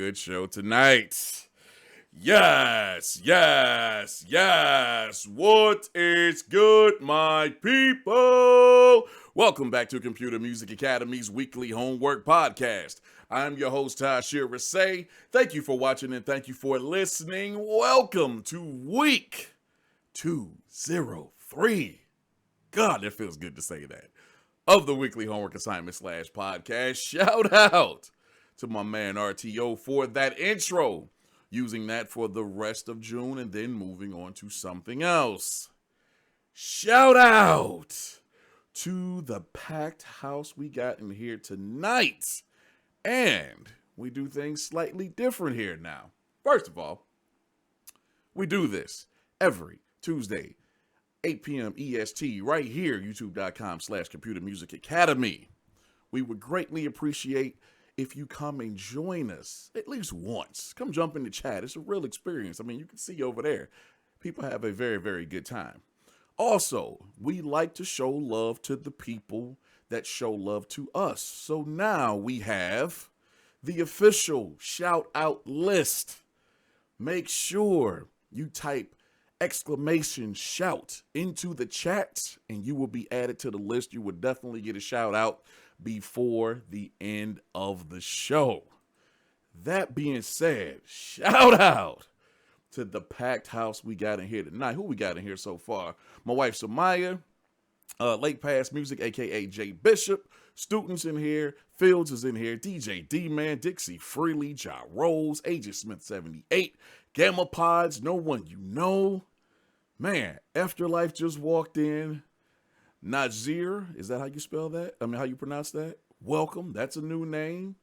good show tonight. Yes. What is good, my people? Welcome back to Computer Music Academy's weekly homework podcast. I'm your host, Tasherre Risay. Thank you for watching and thank you for listening. Welcome to week 203. God, it feels good to say that. Of the weekly homework assignment / podcast. Shout out to my man RTO for that intro. Using that for the rest of June and then moving on to something else. Shout out to the packed house we got in here tonight. And we do things slightly different here now. First of all, we do this every Tuesday, 8 p.m. EST, right here, youtube.com/Computer Music Academy. We would greatly appreciate if you come and join us at least once. Come jump in the chat. It's a real experience. I mean, you can see over there. People have a very, very good time. Also, we like to show love to the people that show love to us. So now we have the official shout out list. Make sure you type !shout into the chat and you will be added to the list. You would definitely get a shout out before the end of the show. That being said, shout out to the packed house we got in here tonight. Who we got in here so far? My wife Samaya, Lake Pass Music, aka Jay Bishop, Students in here, Fields is in here, DJ D-Man, Dixie Freely, Gyros, Agent Smith 78, Gamma Pods, No One You Know. Man, Afterlife just walked in. Nazir, is that how you spell that? I mean, how you pronounce that? Welcome. That's a new name.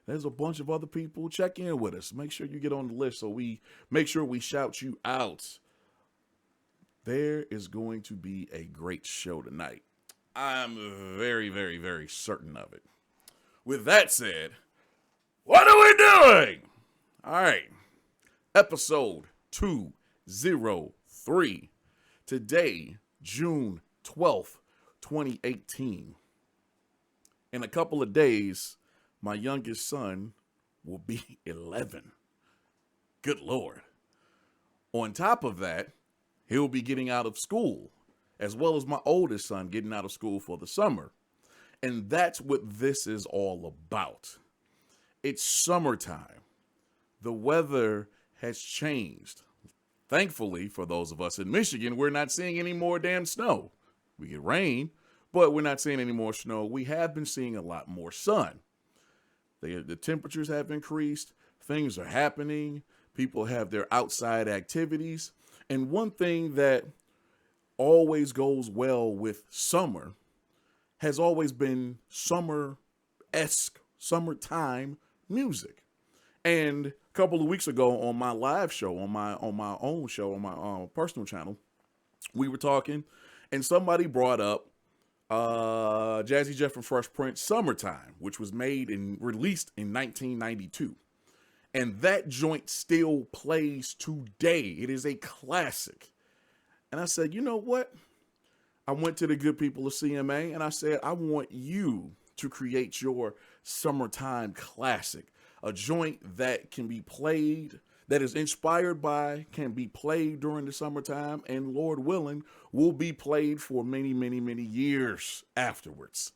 There's a bunch of other people. Check in with us. Make sure you get on the list so we make sure we shout you out. There is going to be a great show tonight. I'm very, very, very certain of it. With that said, what are we doing? All right. Episode 203. Today, June 12th, 2018. In a couple of days, my youngest son will be 11. Good Lord. On top of that, he'll be getting out of school, as well as my oldest son getting out of school for the summer. And that's what this is all about. It's summertime. The weather has changed. Thankfully, for those of us in Michigan, we're not seeing any more damn snow. We get rain, but we're not seeing any more snow. We have been seeing a lot more sun. The temperatures have increased. Things are happening. People have their outside activities. And one thing that always goes well with summer has always been summer-esque, summertime music. And a couple of weeks ago on my live show, on my own show, on my personal channel, we were talking, and somebody brought up Jazzy Jeff and Fresh Prince Summertime, which was made and released in 1992. And that joint still plays today. It is a classic. And I said, you know what? I went to the good people of CMA and I said, I want you to create your summertime classic. A joint that can be played, that is inspired by, can be played during the summertime, and Lord willing, will be played for many, many, many years afterwards.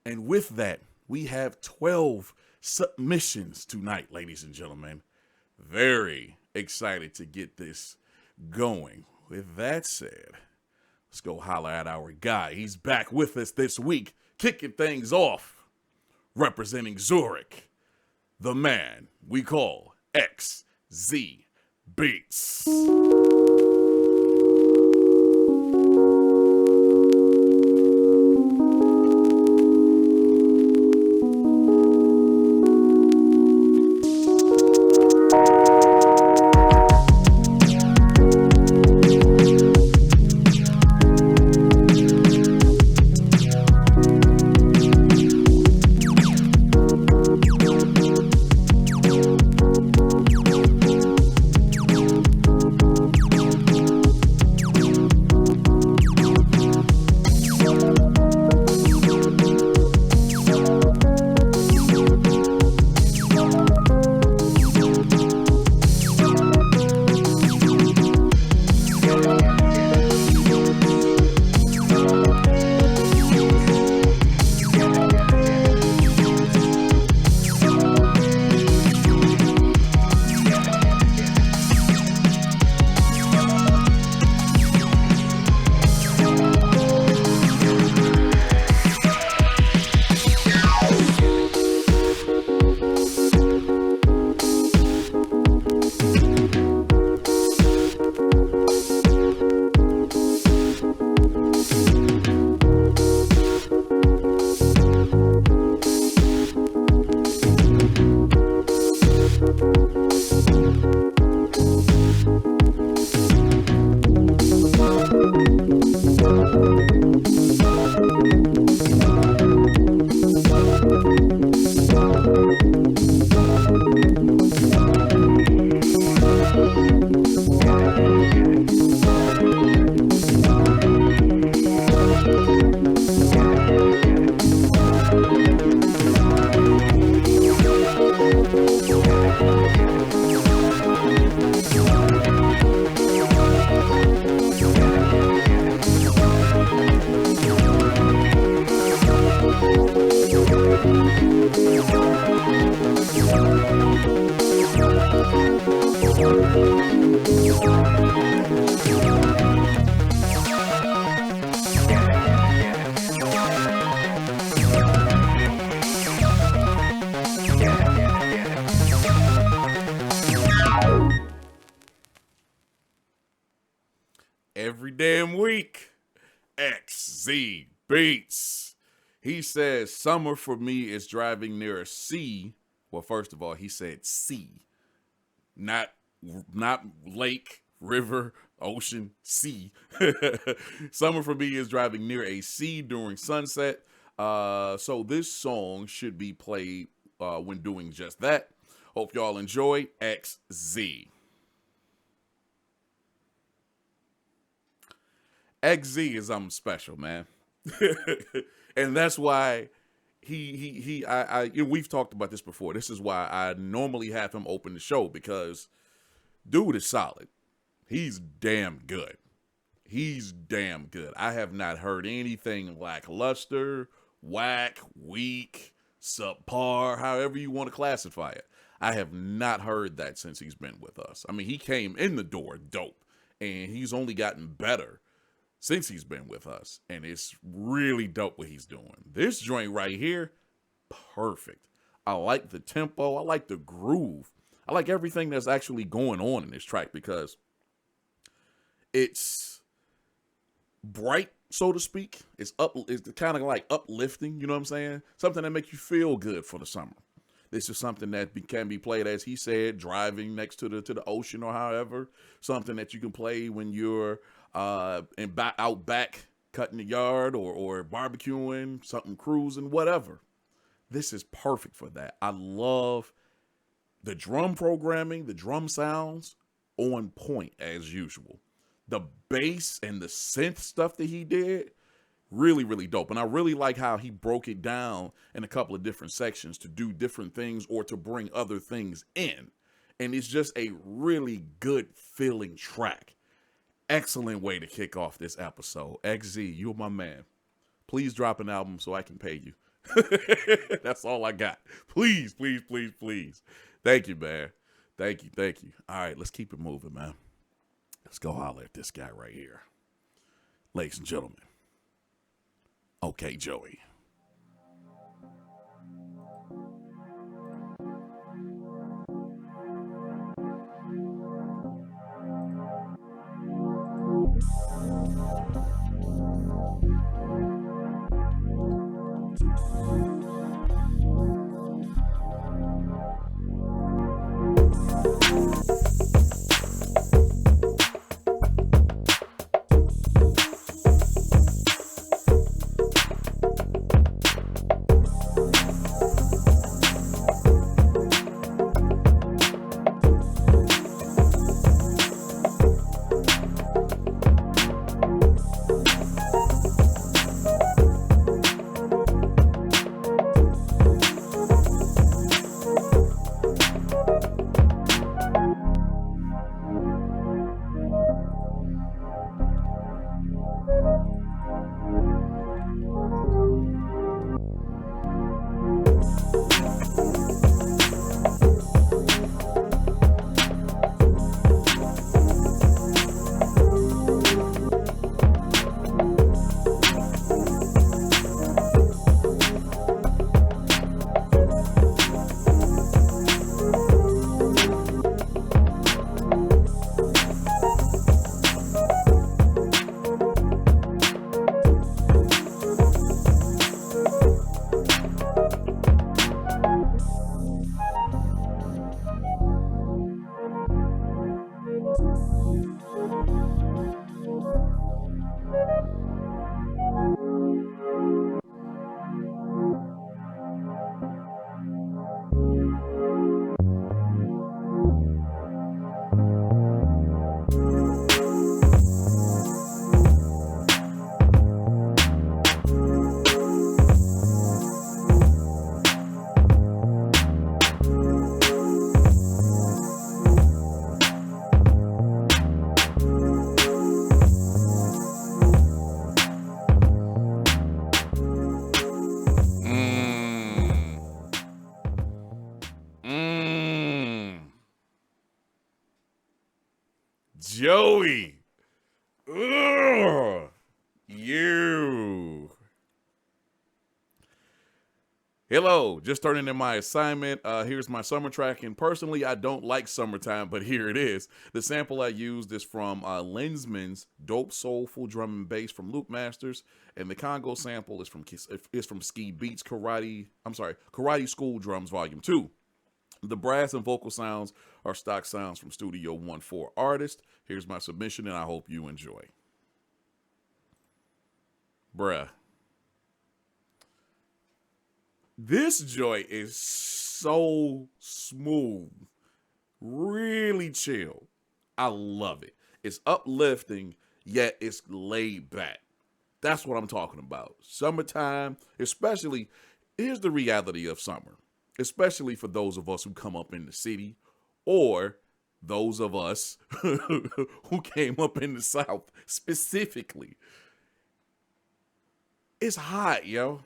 And with that, we have 12 submissions tonight, ladies and gentlemen. Very excited to get this going. With that said, let's go holler at our guy. He's back with us this week, kicking things off, representing Zurich, the man we call XZ Beats. Every damn week, XZ Beats. He says, summer for me is driving near a sea. Well, first of all, he said sea, not lake, river, ocean, sea. Summer for me is driving near a sea during sunset. So this song should be played when doing just that. Hope y'all enjoy XZ. XZ is something special, man. And that's why we've talked about this before. This is why I normally have him open the show, because dude is solid. He's damn good. He's damn good. I have not heard anything lackluster, whack, weak, subpar, however you want to classify it. I have not heard that since he's been with us. I mean, he came in the door dope, and he's only gotten better since he's been with us. And it's really dope what he's doing. This joint right here, perfect. I like the tempo. I like the groove. I like everything that's actually going on in this track, because it's bright, so to speak. It's kind of like uplifting, you know what I'm saying? Something that makes you feel good for the summer. This is something that can be played, as he said, driving next to the ocean or however. Something that you can play when you're out back cutting the yard or barbecuing, something cruising, whatever. This is perfect for that. I love the drum programming, the drum sounds on point as usual. The bass and the synth stuff that he did, really, really dope. And I really like how he broke it down in a couple of different sections to do different things or to bring other things in. And it's just a really good feeling track. Excellent way to kick off this episode. XZ, you're my man. Please drop an album so I can pay you. That's all I got. Please, please, please, please. Thank you, man. Thank you, thank you. All right, let's keep it moving, man. Let's go holler at this guy right here. Ladies and gentlemen. Okay, Joey. Joey. Ugh. You. Hello, just turning in my assignment. Here's my summer track, and personally, I don't like summertime, but here it is. The sample I used is from Lensman's Dope Soulful Drum and Bass from Loop Masters, and the Congo sample is from Ski Beats Karate School Drums Volume 2. The brass and vocal sounds are stock sounds from Studio 1-4 Artist. Here's my submission, and I hope you enjoy. Bruh. This joint is so smooth, really chill. I love it. It's uplifting, yet it's laid back. That's what I'm talking about. Summertime, especially, here's the reality of summer, especially for those of us who come up in the city or those of us who came up in the South specifically. It's hot, yo.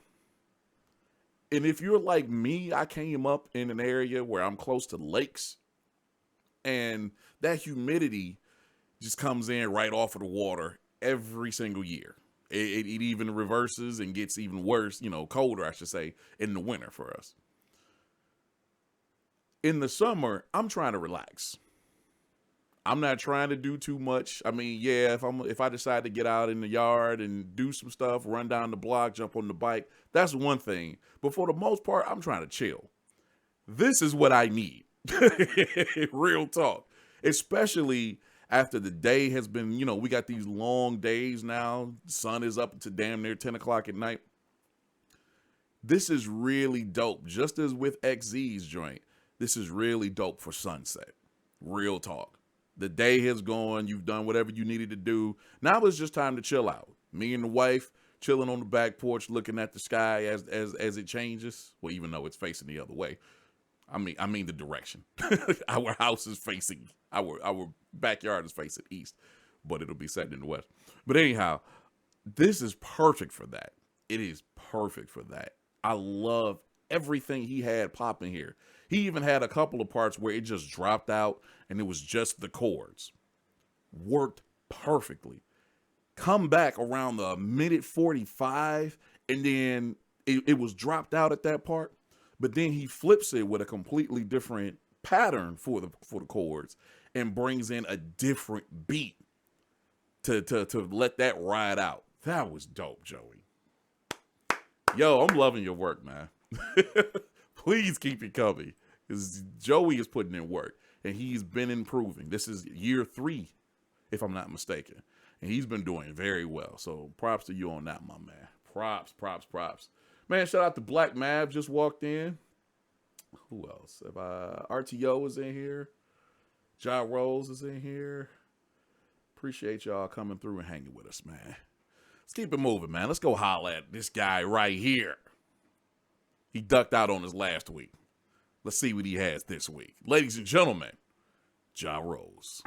And if you're like me, I came up in an area where I'm close to lakes, and that humidity just comes in right off of the water every single year. It even reverses and gets even worse, colder, I should say, in the winter for us. In the summer, I'm trying to relax. I'm not trying to do too much. I mean, yeah, if I decide to get out in the yard and do some stuff, run down the block, jump on the bike, that's one thing. But for the most part, I'm trying to chill. This is what I need. Real talk. Especially after the day has been, we got these long days now. The sun is up to damn near 10 o'clock at night. This is really dope. Just as with XZ's joint, this is really dope for sunset. Real talk. The day has gone. You've done whatever you needed to do. Now it's just time to chill out. Me and the wife chilling on the back porch, looking at the sky as it changes. Well, even though it's facing the other way. I mean the direction. Our house is facing, our backyard is facing east, but it'll be set in the west. But anyhow, this is perfect for that. It is perfect for that. I love everything he had popping here. He even had a couple of parts where it just dropped out and it was just the chords. Worked perfectly. Come back around the minute 45 and then it was dropped out at that part. But then he flips it with a completely different pattern for the chords and brings in a different beat to let that ride out. That was dope, Joey. Yo, I'm loving your work, man. Please keep it coming, because Joey is putting in work and he's been improving. This is year 3, if I'm not mistaken, and he's been doing very well. So props to you on that, my man. Props. Man, shout out to Black Mav, just walked in. Who else? RTO is in here. Gyros is in here. Appreciate y'all coming through and hanging with us, man. Let's keep it moving, man. Let's go holler at this guy right here. He ducked out on us last week. Let's see what he has this week. Ladies and gentlemen, Gyros.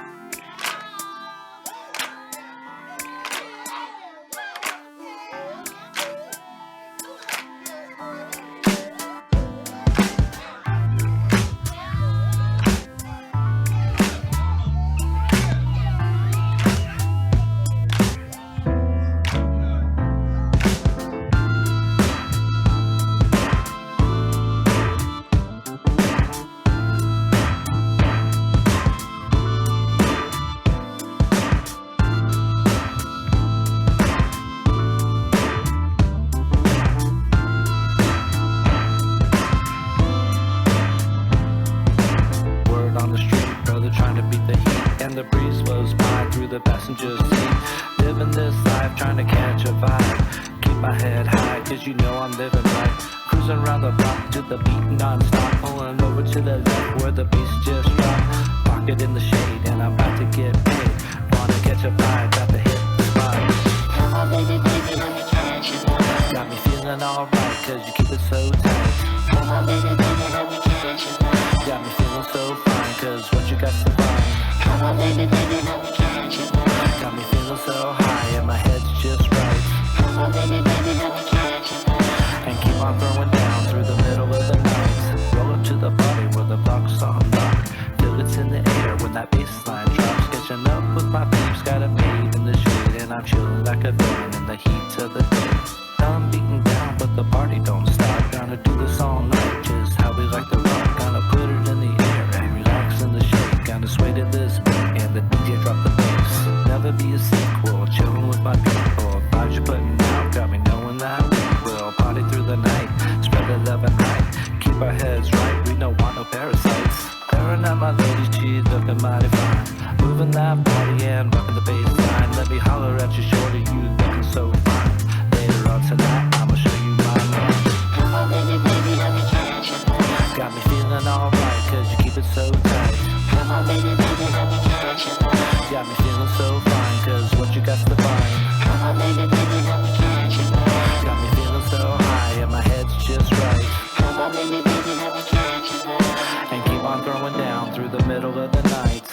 In the air when that bass line drops, catching up with my peeps, got a babe in the shade, and I'm chilling like a villain in the heat of the day. I'm beaten down, but the party don't stop. Gonna do this all night, just how we like to rock. Gonna put it in the air and relax in the shade. Gonna sway to this beat and the DJ drop the bass. Never be a sequel, chilling with my people. Vibes you're putting out got me knowing that we will party through the night, spread the love at night. Keep our heads right, we don't want no parasites. Staring at my lady, she's looking mighty fine. Moving that body and rocking the bass line. Let me holler at you, shorty, you looking so fine. Later on tonight, I'ma show you my love. Come on, baby, baby, let me catch your vibe. Got me feeling alright, cause you keep it so tight. Come on, baby, baby, let me catch your vibe. Got me feeling so fine, cause what you got to find. Come on, baby, baby, let me catch your vibe. Got me feeling so high, and my head's just right. Come on, baby, baby, let me catch your vibe. And keep on throwing down through the middle of the night.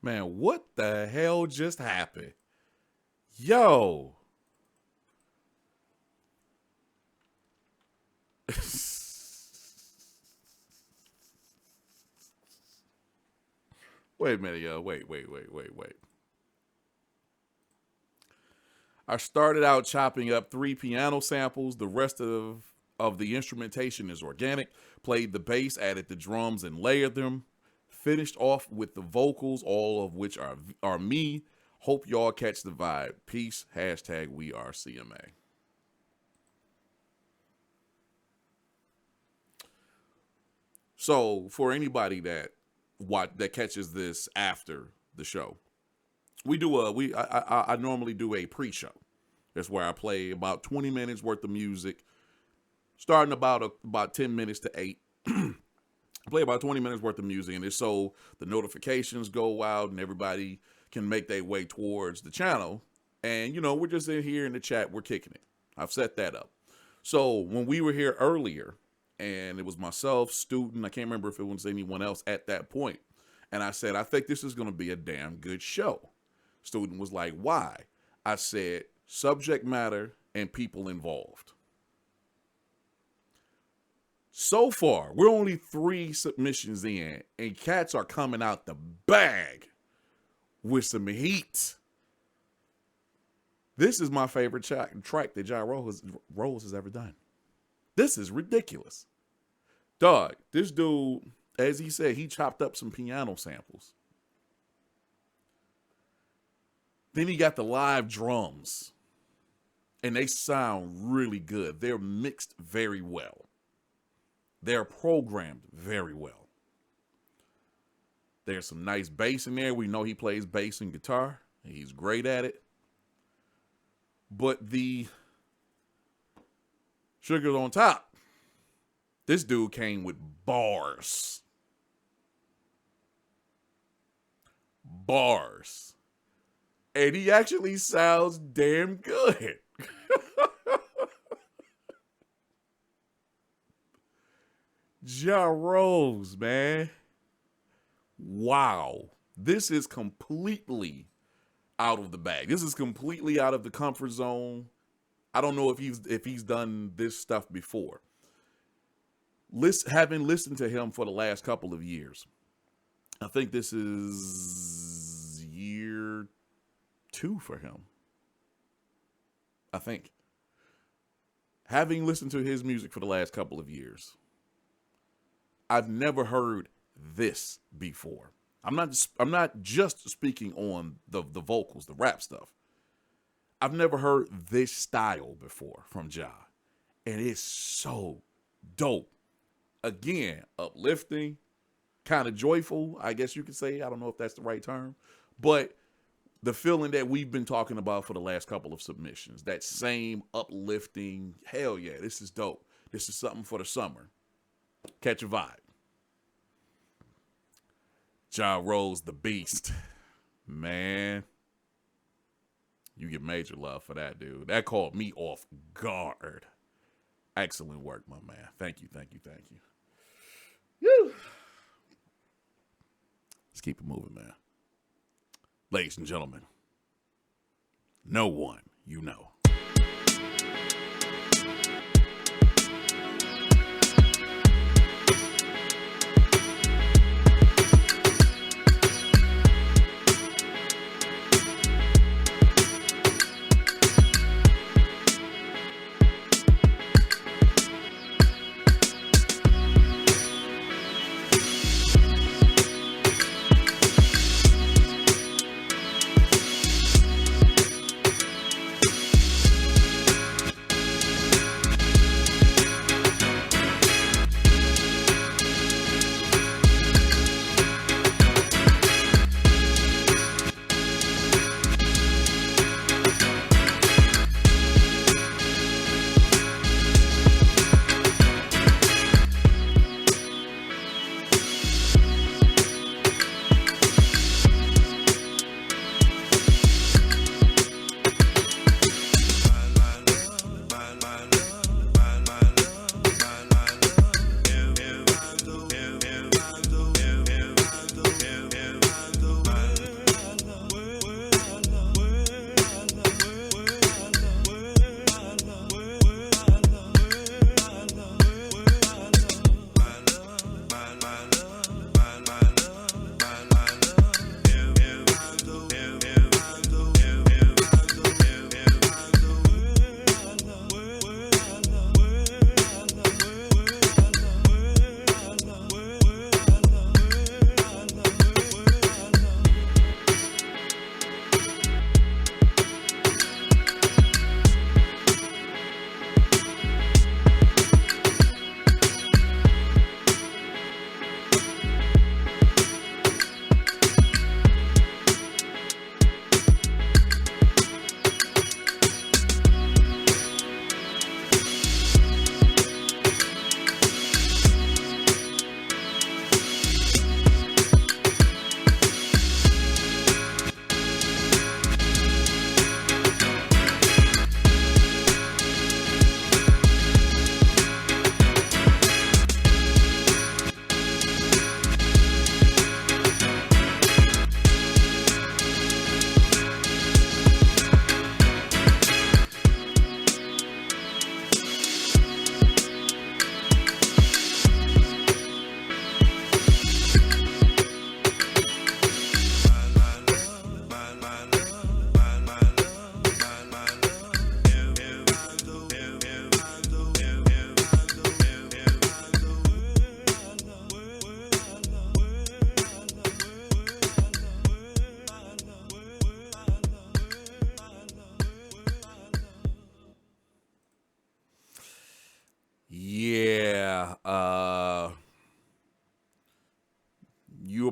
Man, what the hell just happened? Yo. Wait a minute, yo. Wait. I started out chopping up 3 piano samples. The rest of the instrumentation is organic. Played the bass, added the drums, and layered them. Finished off with the vocals, all of which are me. Hope y'all catch the vibe. Peace. Hashtag we are CMA. So for anybody that catches this after the show, I normally do a pre-show. That's where I play about 20 minutes worth of music, starting about 10 minutes to 8. I play about 20 minutes worth of music, and it's so the notifications go out and everybody can make their way towards the channel. And, we're just in here in the chat, we're kicking it. I've set that up. So when we were here earlier, and it was myself, Student, I can't remember if it was anyone else at that point, and I said, I think this is going to be a damn good show. Student was like, why? I said, subject matter and people involved. So far, we're only 3 submissions in, and cats are coming out the bag with some heat. This is my favorite track that Gyros has ever done. This is ridiculous. Dog, this dude, as he said, he chopped up some piano samples. Then he got the live drums, and they sound really good. They're mixed very well. They're programmed very well. There's some nice bass in there. We know he plays bass and guitar. He's great at it. But the sugar on top, this dude came with bars. Bars. And he actually sounds damn good. Gyros, man. Wow. This is completely out of the bag. This is completely out of the comfort zone. I don't know if he's done this stuff before. Having listened to him for the last couple of years, I think this is year 2 for him. I think. Having listened to his music for the last couple of years, I've never heard this before. I'm not just speaking on the vocals, the rap stuff. I've never heard this style before from Ja, and it's so dope. Again, uplifting, kind of joyful, I guess you could say. I don't know if that's the right term, but the feeling that we've been talking about for the last couple of submissions, that same uplifting, hell yeah, this is dope. This is something for the summer. Catch a vibe. Gyros the Beast. Man. You get major love for that, dude. That caught me off guard. Excellent work, my man. Thank you. Woo. Let's keep it moving, man. Ladies and gentlemen, no one you know.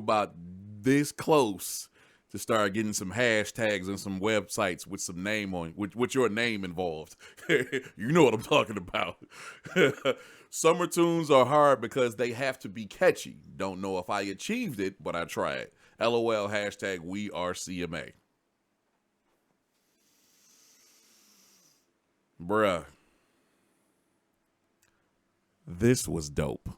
about this close to start getting some hashtags and some websites with some name on, with your name involved. You know what I'm talking about. Summer tunes are hard because they have to be catchy. Don't know if I achieved it, but I tried. LOL, hashtag we are CMA. Bruh. This was dope.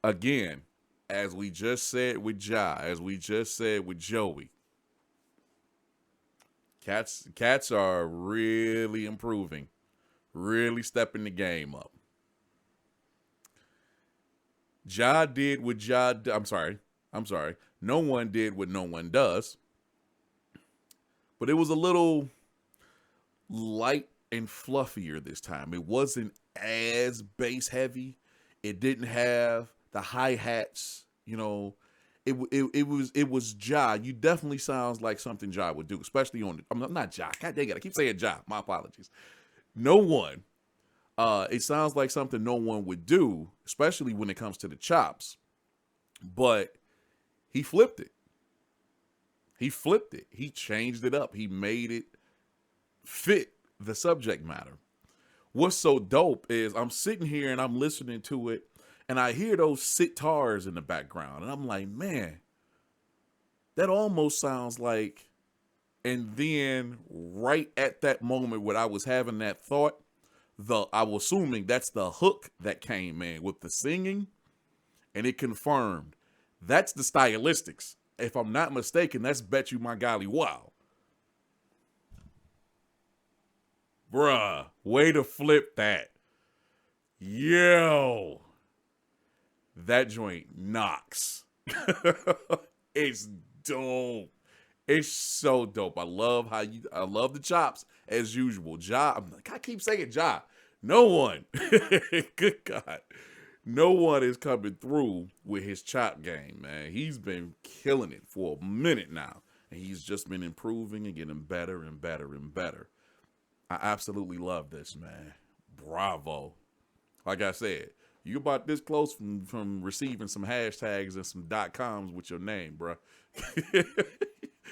Again, as we just said with Ja, as we just said with Joey, cats are really improving, really stepping the game up. Ja did what Ja, I'm sorry. No one did what no one does. But it was a little light and fluffier this time. It wasn't as bass heavy. It didn't have the hi-hats, you know. It was Ja. You definitely sounds like something Ja would do, especially on the, I'm not Ja. God dang it, I keep saying Ja. My apologies. No one. It sounds like something no one would do, especially when it comes to the chops. But he flipped it. He flipped it. He changed it up. He made it fit the subject matter. What's so dope is I'm sitting here and I'm listening to it, and I hear those sitars in the background, and I'm like, man, that almost sounds like, and then right at that moment when I was having that thought, I was assuming that's the hook that came in with the singing, and it confirmed. That's the stylistics. If I'm not mistaken, that's Bet You My Golly Wow. Bruh, way to flip that. Yo. That joint knocks. It's dope. It's so dope. I love the chops as usual. Ja, I keep saying Ja. No one, good God, no one is coming through with his chop game, man. He's been killing it for a minute now, and he's just been improving and getting better and better and better. I absolutely love this, man. Bravo. Like I said, you about this close from receiving some hashtags and some .coms with your name, bro.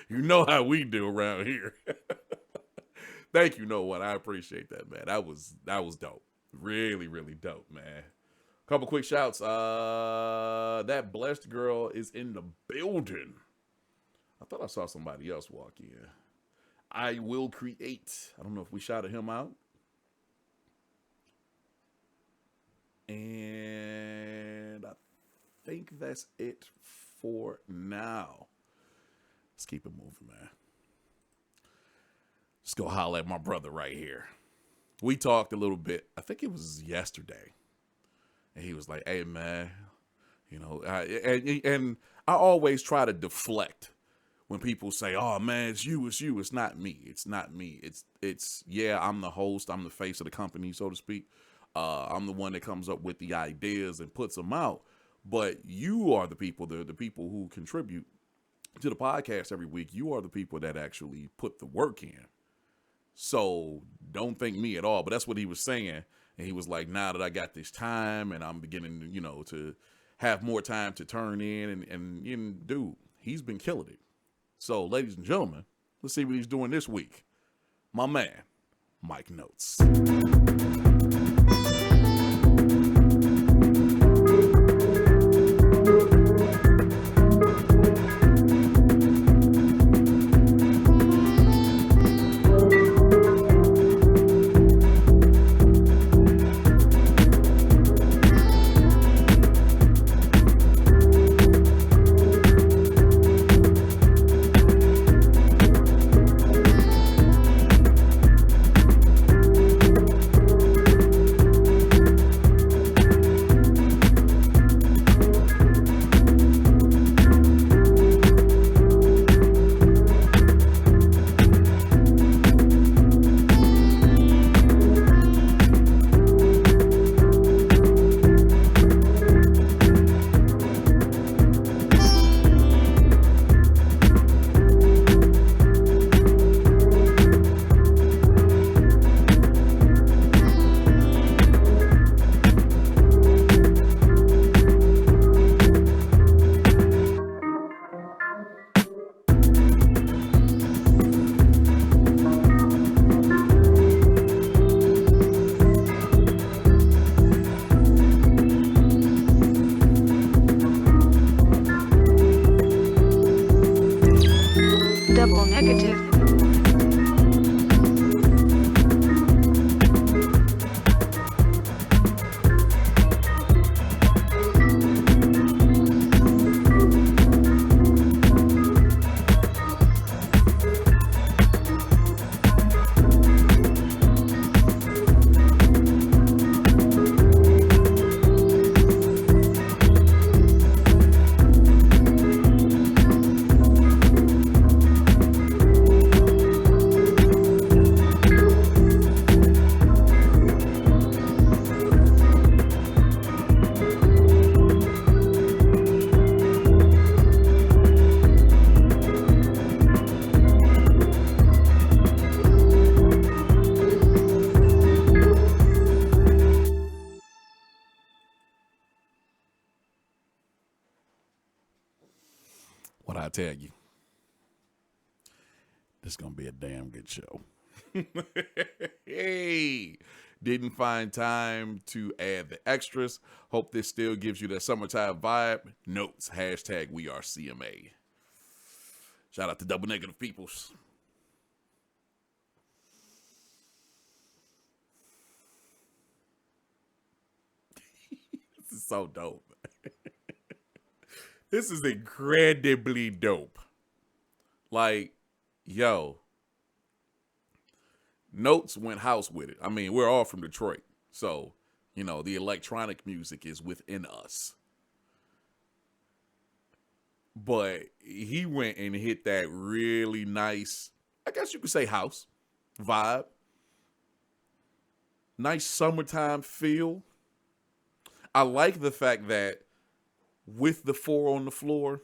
You know how we do around here. Thank you, Noone. I appreciate that, man. That was dope. Really, really dope, man. Couple quick shouts. That blessed girl is in the building. I thought I saw somebody else walk in. I Will Create. I don't know if we shouted him out. And I think that's it for now. Let's keep it moving, man. Let's go holler at my brother right here. We talked a little bit. I think it was yesterday. And he was like, hey, man, you know, and I always try to deflect when people say, oh, man, it's you. It's not me. It's not me. It's yeah, I'm the host. I'm the face of the company, so to speak. I'm the one that comes up with the ideas and puts them out. But you are the people, the people who contribute to the podcast every week. You are the people that actually put the work in. So don't thank me at all. But that's what he was saying. And he was like, now that I got this time and I'm beginning, you know, to have more time to turn in and dude, he's been killing it. So, ladies and gentlemen, let's see what he's doing this week. My man, Mike Notes. double negative. What I tell you, this is going to be a damn good show. Hey, didn't find time to add the extras. Hope this still gives you that summertime vibe. Notes, hashtag we are CMA. Shout out to Double Negative Peoples. This is so dope. This is incredibly dope. Like, yo, Notes went house with it. I mean, we're all from Detroit. So, you know, the electronic music is within us. But he went and hit that really nice, I guess you could say house vibe. Nice summertime feel. I like the fact that with the 4 on the floor,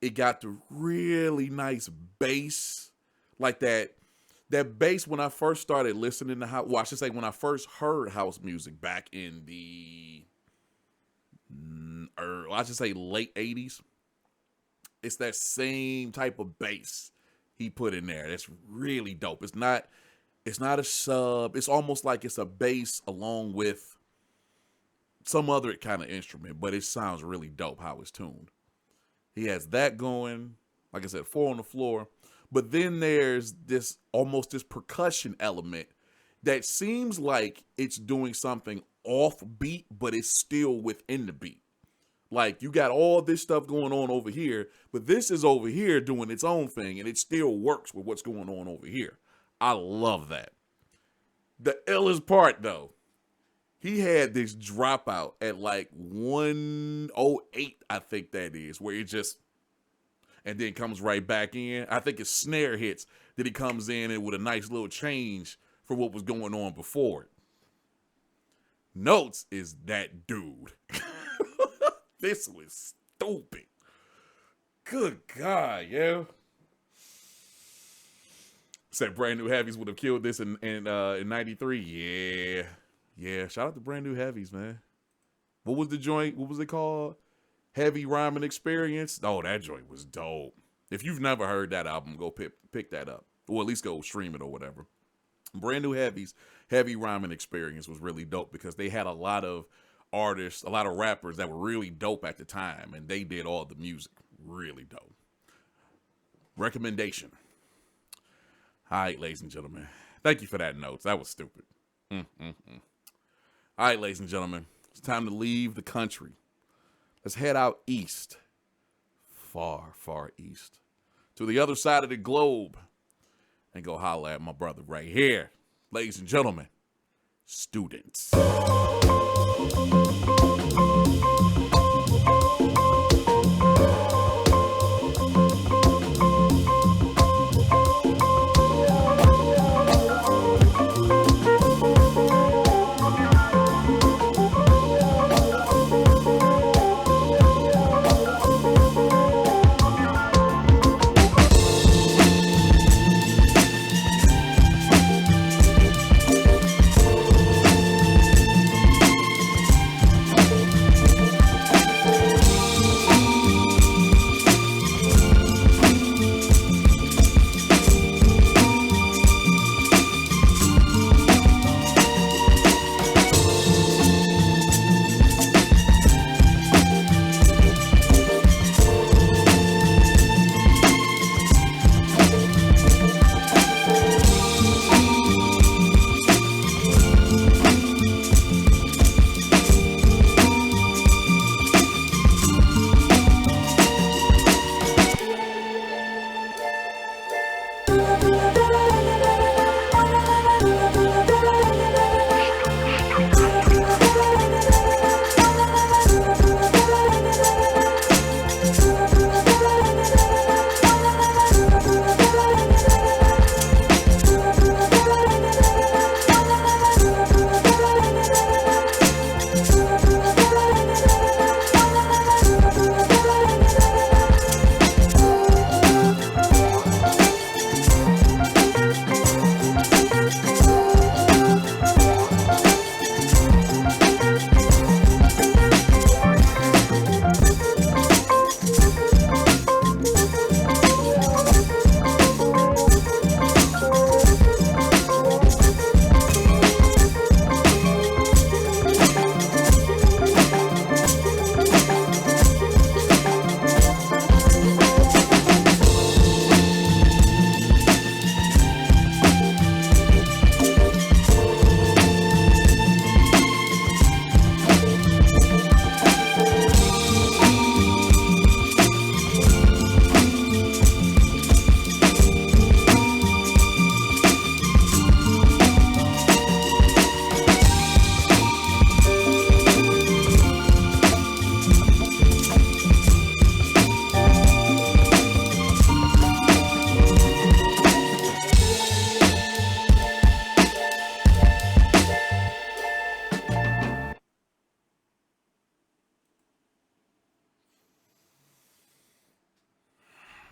it got the really nice bass. Like that bass when I first started listening to house, well, I should say when I first heard house music back in the, I should say late 80s. It's that same type of bass he put in there. That's really dope. It's not a sub. It's almost like it's a bass along with some other kind of instrument, but it sounds really dope how it's tuned. He has that going, like I said, 4 on the floor. But then there's this percussion element that seems like it's doing something off beat, but it's still within the beat. Like you got all this stuff going on over here, but this is over here doing its own thing, and it still works with what's going on over here. I love that. The illest part, though, he had this dropout at like 108, I think that is, where it just, and then comes right back in. I think it's snare hits that he comes in and with a nice little change for what was going on before it. Notes is that dude. This was stupid. Good God, yo. Said Brand New Heavies would have killed this in 93. Yeah. Shout out to Brand New Heavies, man. What was the joint? What was it called? Heavy Rhyming Experience. Oh, that joint was dope. If you've never heard that album, go pick that up. Or at least go stream it or whatever. Brand New Heavies, Heavy Rhyming Experience was really dope because they had a lot of artists, a lot of rappers that were really dope at the time, and they did all the music. Really dope. Recommendation. All right, ladies and gentlemen. Thank you for that, Notes. That was stupid. All right, ladies and gentlemen. It's time to leave the country. Let's head out east. Far, far east. To the other side of the globe. And go holler at my brother right here. Ladies and gentlemen. Students.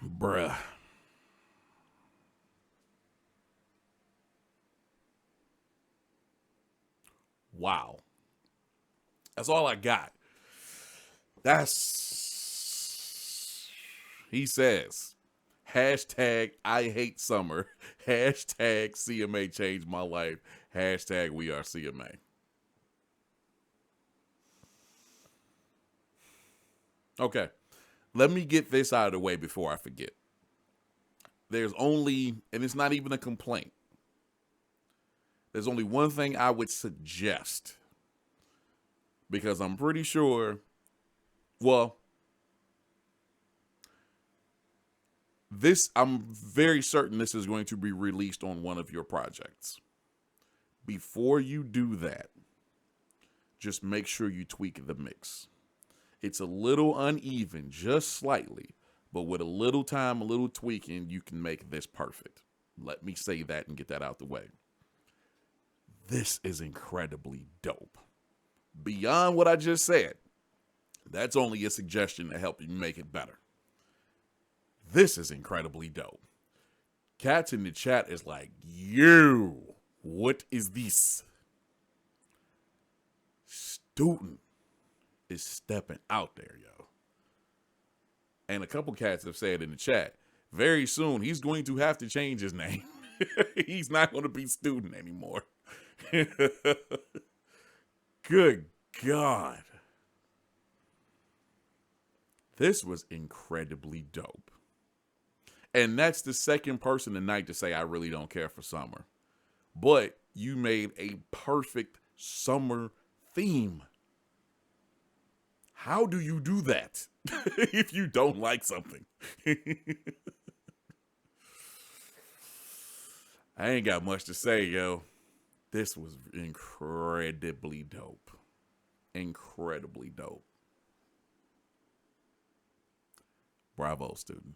Bruh. Wow. That's all I got. He says, hashtag I hate summer, hashtag CMA changed my life, hashtag we are CMA. Okay, let me get this out of the way before I forget. There's only, and it's not even a complaint, there's only one thing I would suggest, because I'm pretty sure, well, I'm very certain this is going to be released on one of your projects. Before you do that, just make sure you tweak the mix. It's a little uneven, just slightly, but with a little time, a little tweaking, you can make this perfect. Let me say that and get that out the way. This is incredibly dope. Beyond what I just said, that's only a suggestion to help you make it better. This is incredibly dope. Cats in the chat is like, yo, what is this? Student is stepping out there, yo. And a couple cats have said in the chat, very soon he's going to have to change his name. He's not going to be student anymore. Good God. This was incredibly dope. And that's the second person tonight to say I really don't care for summer. But you made a perfect summer theme. How do you do that if you don't like something? I ain't got much to say, yo. This was incredibly dope. Incredibly dope. Bravo, student.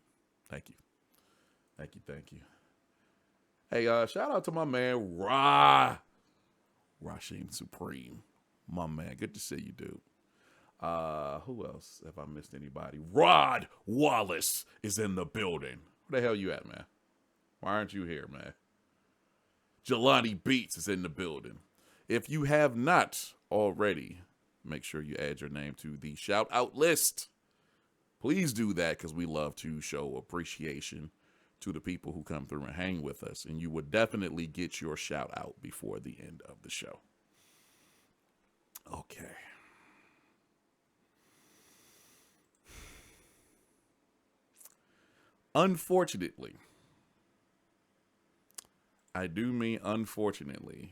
Thank you. Thank you, thank you. Hey, shout out to my man, Rashim Supreme. My man, good to see you, dude. Who else? Have I missed anybody? Rod Wallace is in the building. Where the hell you at, man? Why aren't you here, man? Jelani Beats is in the building. If you have not already, make sure you add your name to the shout out list. Please do that, because we love to show appreciation to the people who come through and hang with us. And you would definitely get your shout out before the end of the show. Okay. Unfortunately, I do mean unfortunately,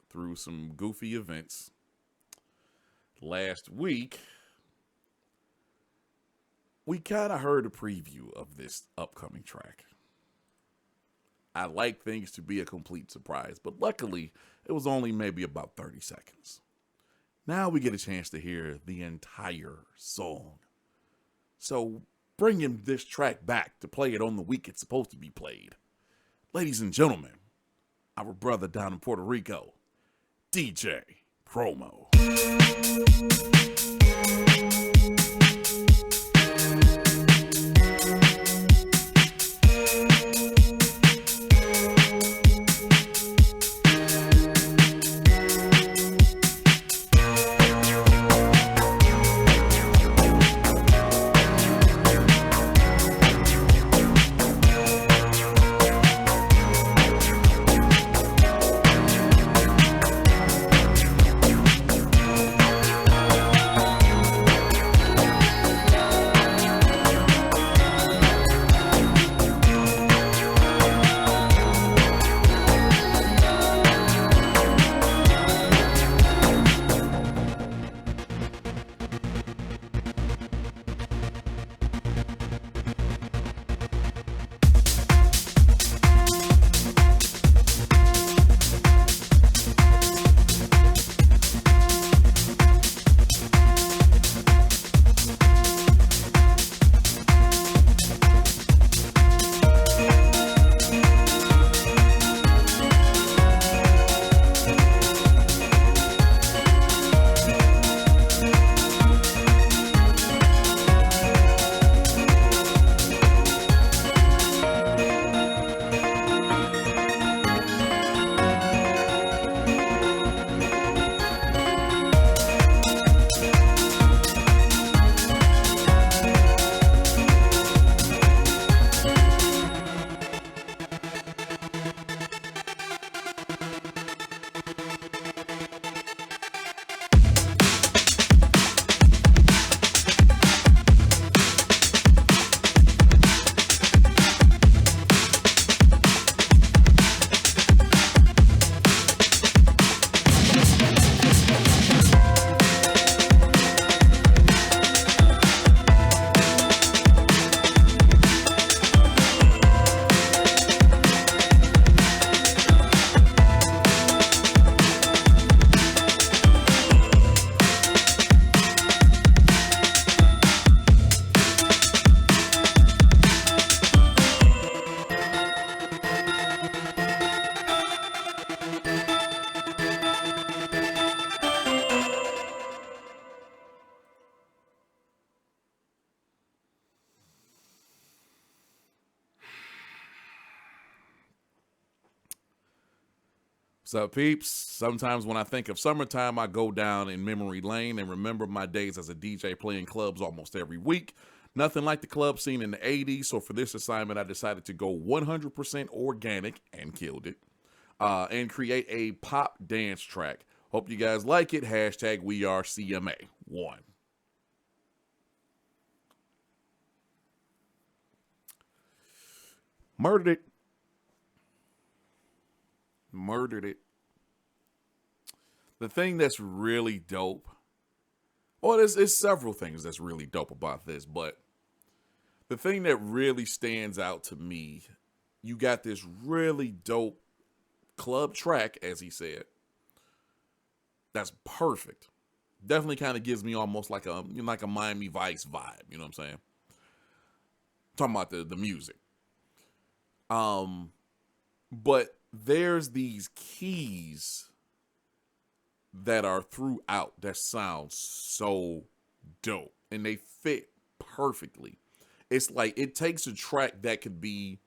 through some goofy events last week, we kind of heard a preview of this upcoming track. I like things to be a complete surprise, but luckily it was only maybe about 30 seconds. Now we get a chance to hear the entire song. So bring him this track back to play it on the week it's supposed to be played. Ladies and gentlemen, our brother down in Puerto Rico, DJ Promo. What's up, peeps? Sometimes when I think of summertime, I go down in memory lane and remember my days as a DJ playing clubs almost every week. Nothing like the club scene in the 80s, so for this assignment, I decided to go 100% organic and killed it, and create a pop dance track. Hope you guys like it. Hashtag we are CMA1. Murdered it. Murdered it. The thing that's really dope, well, there's several things that's really dope about this, but the thing that really stands out to me, you got this really dope club track, as he said, that's perfect. Definitely kind of gives me almost like a Miami Vice vibe, you know what I'm saying? Talking about the music. But there's these keys that are throughout that sound so dope, and they fit perfectly. It's like it takes a track that could be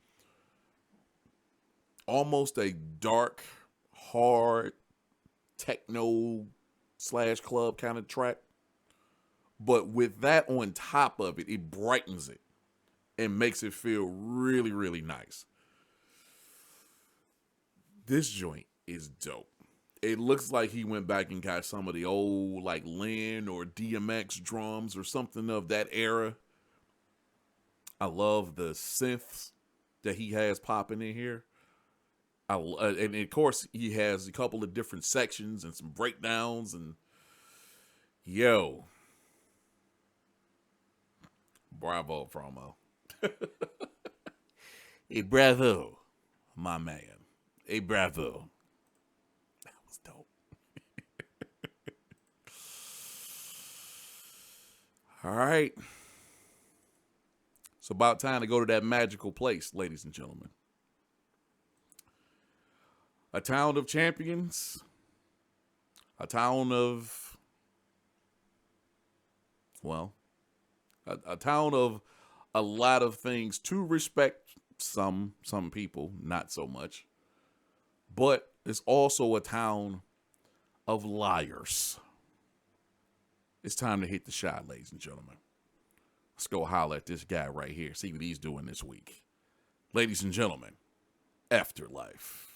almost a dark, hard techno / club kind of track, but with that on top of it, it brightens it and makes it feel really, really nice. This joint is dope. It looks like he went back and got some of the old like Lynn or DMX drums or something of that era. I love the synths that he has popping in here. And of course he has a couple of different sections and some breakdowns, and yo, bravo promo. Hey, bravo, my man. Hey, bravo. That was dope. All right. It's about time to go to that magical place, ladies and gentlemen. A town of champions. A town of, well, a town of a lot of things to respect. Some people, not so much. But it's also a town of liars. It's time to hit the shot, ladies and gentlemen. Let's go holler at this guy right here. See what he's doing this week. Ladies and gentlemen, Afterlife.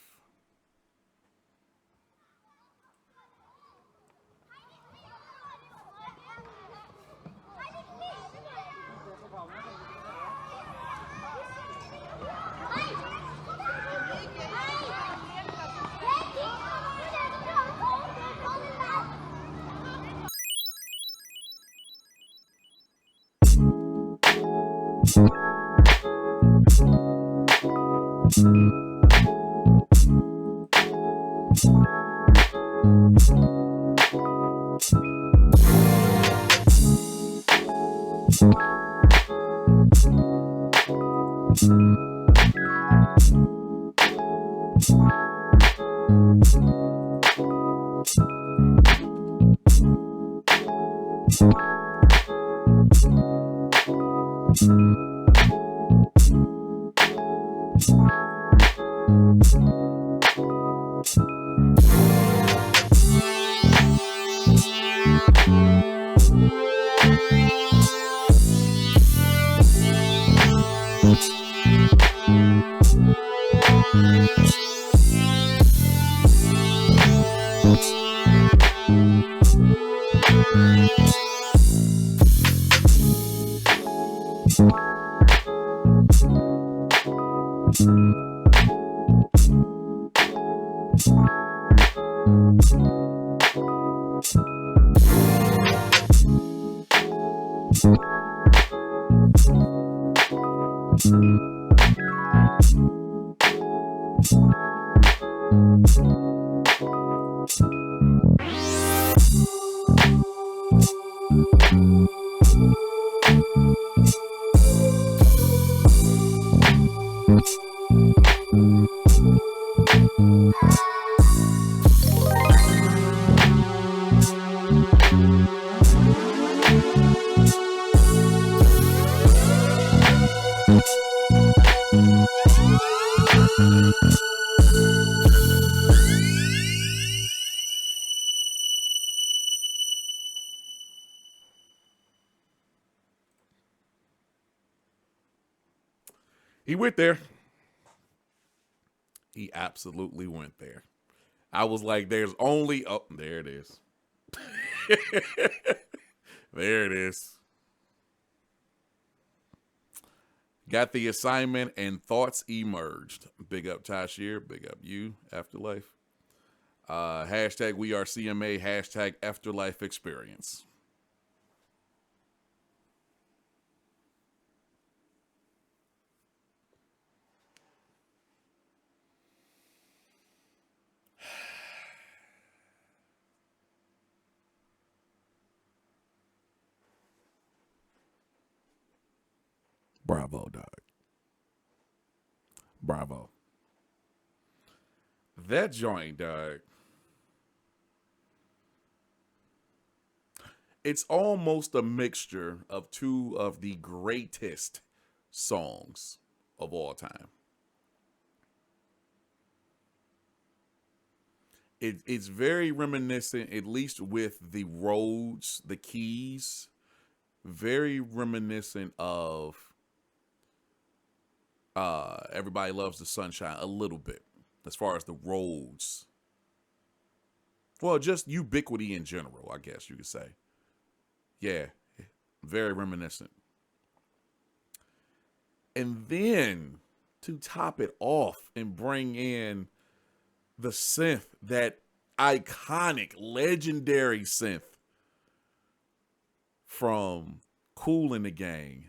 He went there. He absolutely went there. I was like, there's only, oh, there it is. There it is. Got the assignment and thoughts emerged. Big up Tasherre. Big up you, Afterlife. Hashtag we are CMA. Hashtag Afterlife experience. Bravo, dog. Bravo. That joint, dog. It's almost a mixture of two of the greatest songs of all time. It's very reminiscent, at least with the Rhodes, the keys, very reminiscent of Everybody Loves the Sunshine a little bit, as far as the Rhodes. Well, just ubiquity in general, I guess you could say. Yeah, very reminiscent. And then to top it off and bring in the synth, that iconic, legendary synth from Kool and the Gang,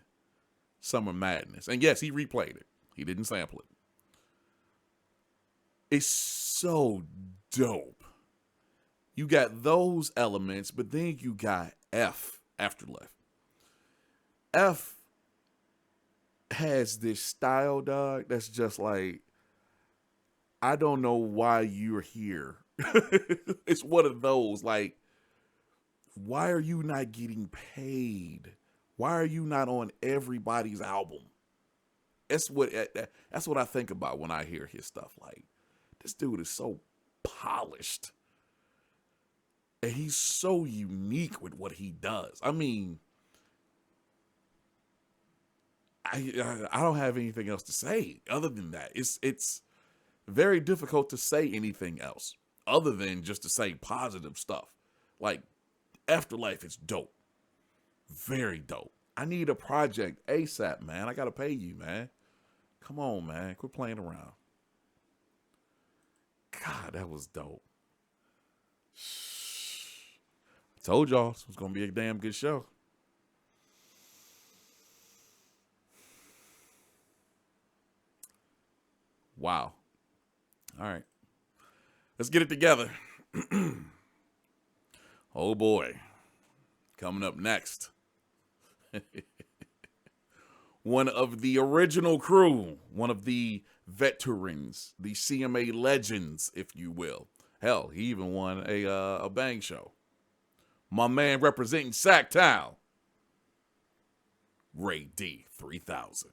Summer Madness. And yes, he replayed it. He didn't sample it. It's so dope. You got those elements, but then you got Afterlife. F has this style, dog, that's just like, I don't know why you're here. It's one of those, like, why are you not getting paid? Why are you not on everybody's album? That's what I think about when I hear his stuff. Like, this dude is so polished. And he's so unique with what he does. I mean, I don't have anything else to say other than that. It's very difficult to say anything else other than just to say positive stuff. Like, Afterlife is dope. Very dope. I need a project ASAP, man. I got to pay you, man. Come on, man. Quit playing around. God, that was dope. I told y'all this was going to be a damn good show. Wow. All right. Let's get it together. Oh, boy. Coming up next. One of the original crew, one of the veterans, the CMA legends, if you will. Hell, he even won a bang show. My man representing Sacktown, Rady 3000.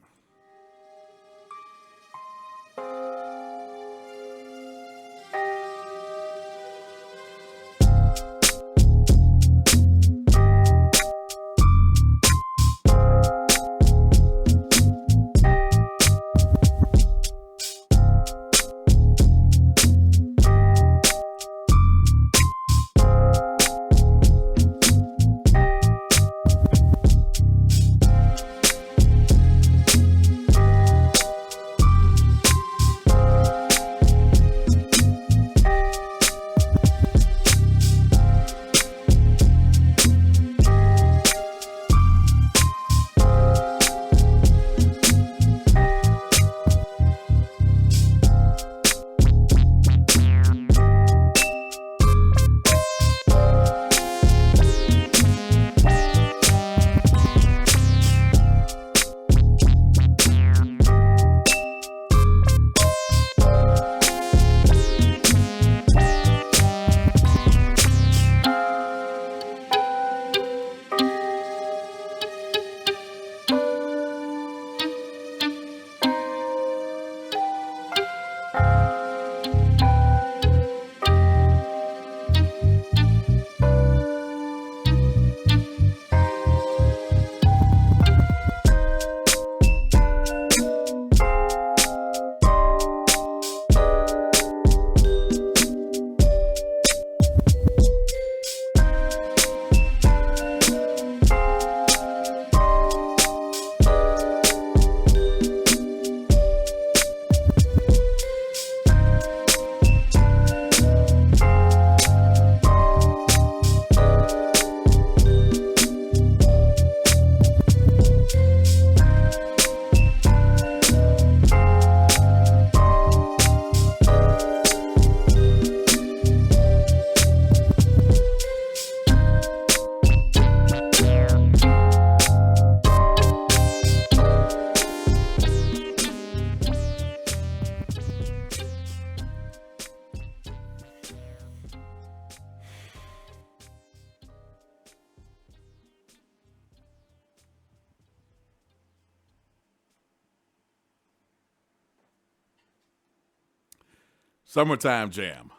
Summertime Jam.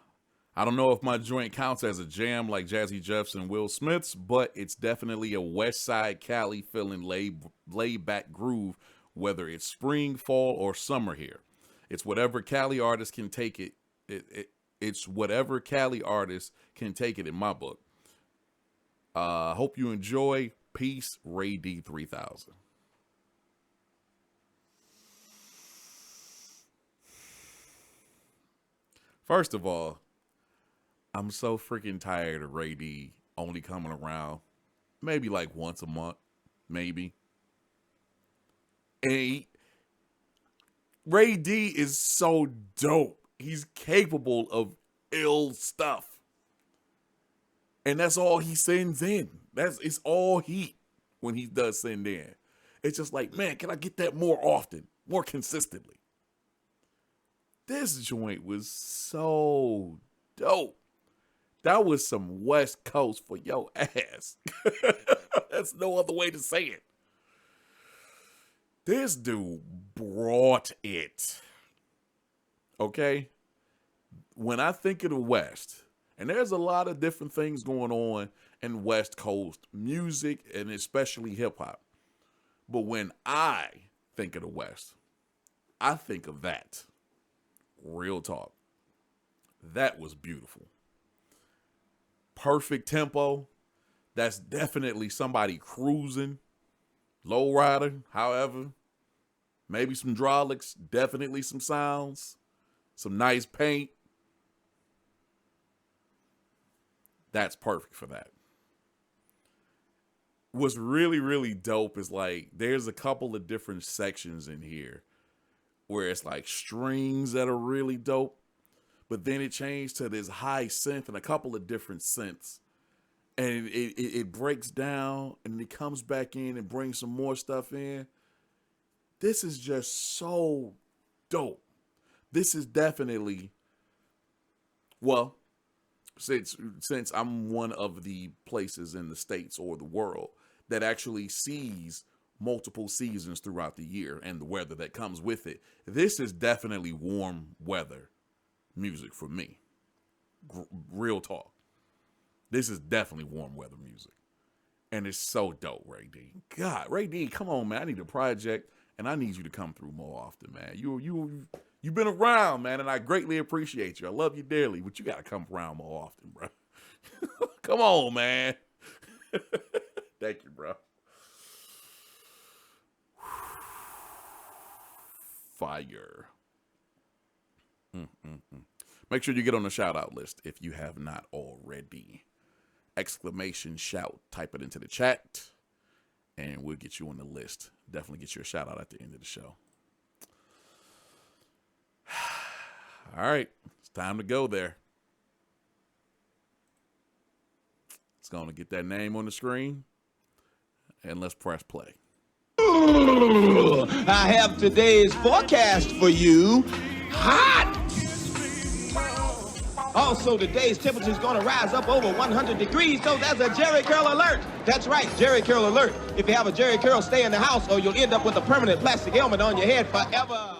I don't know if my joint counts as a jam like Jazzy Jeffs and Will Smith's, but it's definitely a West Side Cali feeling laid back groove, whether it's spring, fall, or summer here. It's whatever Cali artist can take it. It's whatever Cali artist can take it in my book. Hope you enjoy. Peace, Rady 3000. First of all, I'm so freaking tired of Rady only coming around maybe like once a month, maybe. And Rady is so dope. He's capable of ill stuff. And that's all he sends in. It's all heat when he does send in. It's just like, man, can I get that more often, more consistently? This joint was so dope. That was some West Coast for your ass. That's no other way to say it. This dude brought it. Okay? When I think of the West, and there's a lot of different things going on in West Coast music and especially hip hop. But when I think of the West, I think of that. Real talk. That was beautiful. Perfect tempo. That's definitely somebody cruising. Low rider, however. Maybe some hydraulics. Definitely some sounds. Some nice paint. That's perfect for that. What's really, really dope is like there's a couple of different sections in here where it's like strings that are really dope. But then it changed to this high synth and a couple of different synths. And it breaks down and it comes back in and brings some more stuff in. This is just so dope. This is definitely, well, since I'm one of the places in the States or the world that actually sees multiple seasons throughout the year and the weather that comes with it, this is definitely warm weather music for me. Real talk. This is definitely warm weather music. And it's so dope, Rady. God, Rady, come on, man. I need a project and I need you to come through more often, man. You've been around, man, and I greatly appreciate you. I love you dearly, but you got to come around more often, bro. Come on, man. Thank you, bro. Fire. Make sure you get on the shout out list if you have not already. Exclamation shout. Type it into the chat and we'll get you on the list. Definitely get you a shout out at the end of the show. All right. It's time to go there. It's going to get that name on the screen and let's press play. I have today's forecast for you. Hot! Also, today's temperature is going to rise up over 100 degrees, so that's a Jerry Curl alert. That's right, Jerry Curl alert. If you have a Jerry Curl, stay in the house or you'll end up with a permanent plastic helmet on your head forever.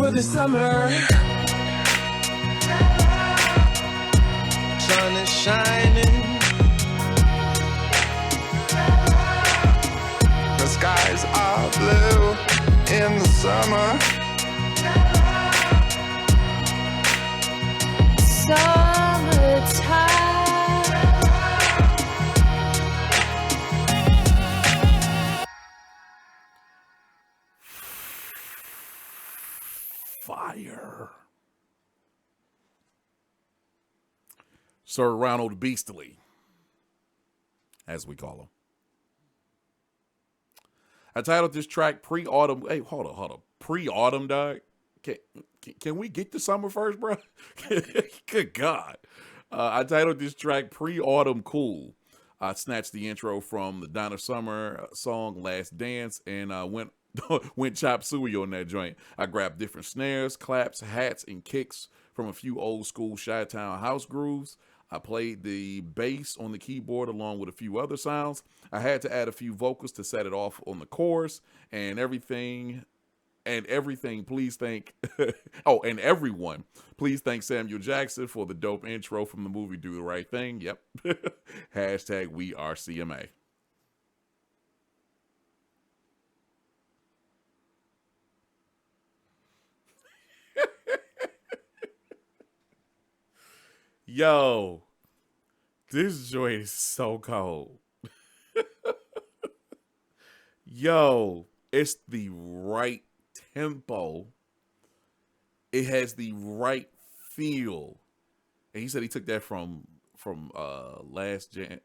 for the summer. Sun is shining. The skies are blue in the summer. Summertime. Fire. Sir Ronald Beastly, as we call him. I titled this track Pre-Autumn. Hey, hold up. Pre-Autumn, dog? Can we get to summer first, bro? Good God. I titled this track Pre-Autumn Cool. I snatched the intro from the Donna Summer song Last Dance and went chop suey on that joint. I grabbed different snares, claps, hats, and kicks from a few old school Chi-Town house grooves. I played the bass on the keyboard along with a few other sounds. I had to add a few vocals to set it off on the chorus and everything. Please thank, and everyone, please thank Samuel Jackson for the dope intro from the movie Do the Right Thing. Yep. Hashtag we are CMA. Yo, this joint is so cold. Yo, it's the right tempo. It has the right feel. And he said he took that from Last Dance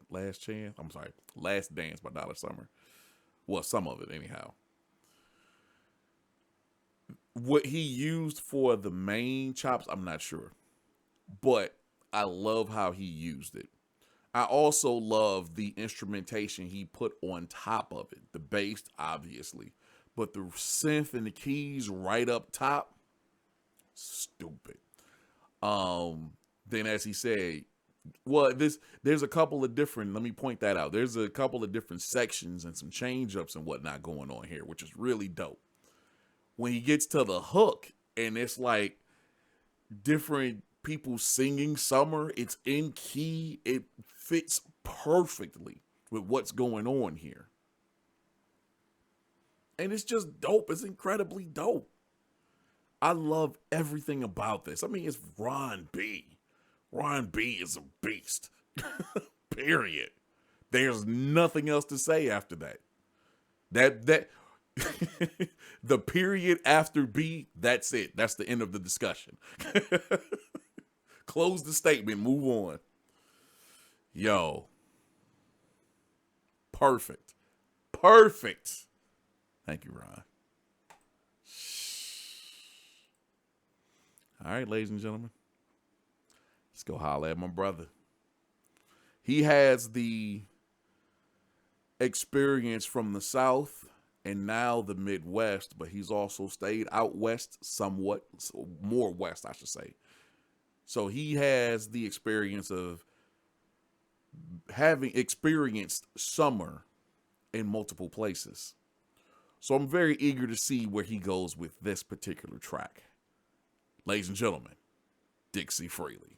by Donna Summer. Well, some of it anyhow. What he used for the main chops, I'm not sure. But I love how he used it. I also love the instrumentation he put on top of it. The bass, obviously. But the synth and the keys right up top, stupid. Then as he said, well, there's a couple of different, let me point that out. There's a couple of different sections and some change ups and whatnot going on here, which is really dope. When he gets to the hook and it's like different people singing summer, it's in key, it fits perfectly with what's going on here. And it's just dope. It's incredibly dope. I love everything about this. I mean, it's Ron B. Ron B is a beast. Period. There's nothing else to say after that. That the period after B, that's it. That's the end of the discussion. Close the statement, move on. Yo. Perfect. Perfect. Thank you, Ron. All right, ladies and gentlemen. Let's go holler at my brother. He has the experience from the South and now the Midwest, but he's also stayed out west somewhat, more west, I should say. So he has the experience of having experienced summer in multiple places. So I'm very eager to see where he goes with this particular track. Ladies and gentlemen, Dixie Freely.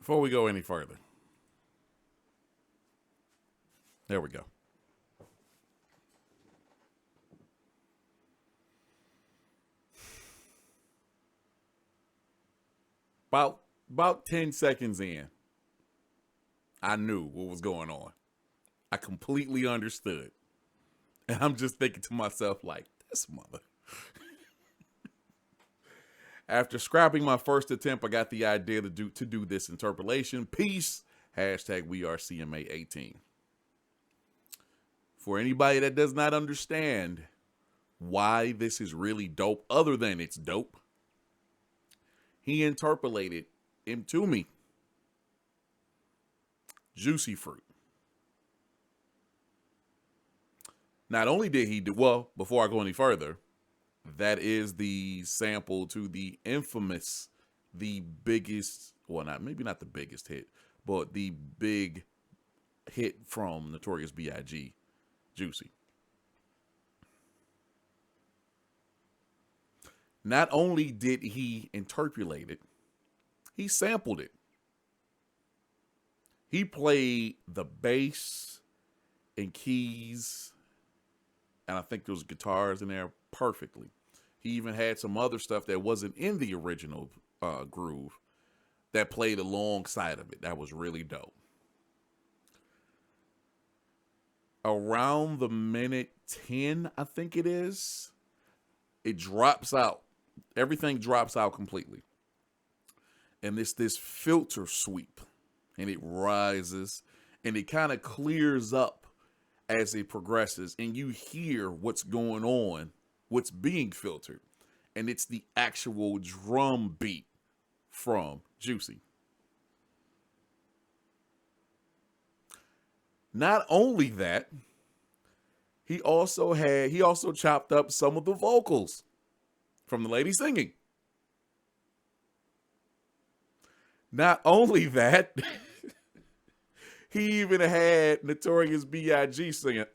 Before we go any further, there we go. About 10 seconds in, I knew what was going on. I completely understood. And I'm just thinking to myself, like, this mother. After scrapping my first attempt, I got the idea to do this interpolation. Peace. Hashtag we are CMA 18. For anybody that does not understand why this is really dope, other than it's dope, he interpolated into me Juicy Fruit. Not only did he do, well, before I go any further, that is the sample to the infamous, the biggest, well, maybe not the biggest hit, but the big hit from Notorious B.I.G., Juicy. Not only did he interpolate it, he sampled it. He played the bass and keys, and I think there was guitars in there perfectly. He even had some other stuff that wasn't in the original groove that played alongside of it. That was really dope. Around the minute 10, I think it is, it drops out. Everything drops out completely. And it's this filter sweep. And it rises. And it kind of clears up as it progresses. And you hear what's going on, what's being filtered. And it's the actual drum beat from Juicy. Not only that, he also chopped up some of the vocals from the lady singing. Not only that, he even had Notorious B.I.G. singing,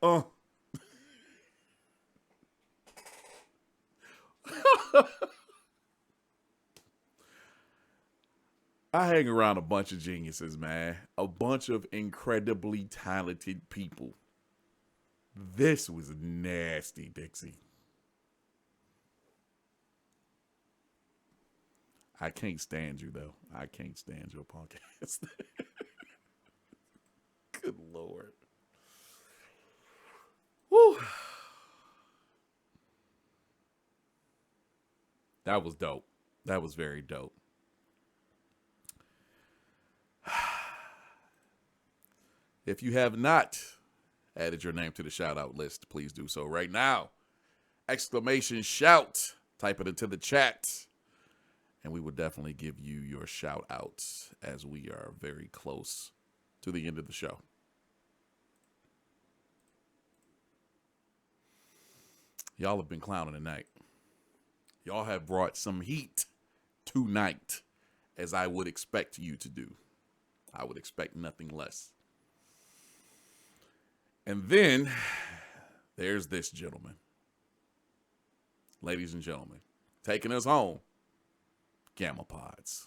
I hang around a bunch of geniuses, man. A bunch of incredibly talented people. This was nasty, Dixie. I can't stand you, though. I can't stand your punk ass. Good Lord. Woo. That was dope. That was very dope. If you have not added your name to the shout out list, please do so right now. Exclamation shout. Type it into the chat. And we will definitely give you your shout out as we are very close to the end of the show. Y'all have been clowning tonight. Y'all have brought some heat tonight, as I would expect you to do. I would expect nothing less. And then there's this gentleman. Ladies and gentlemen, taking us home, Gamma Pods.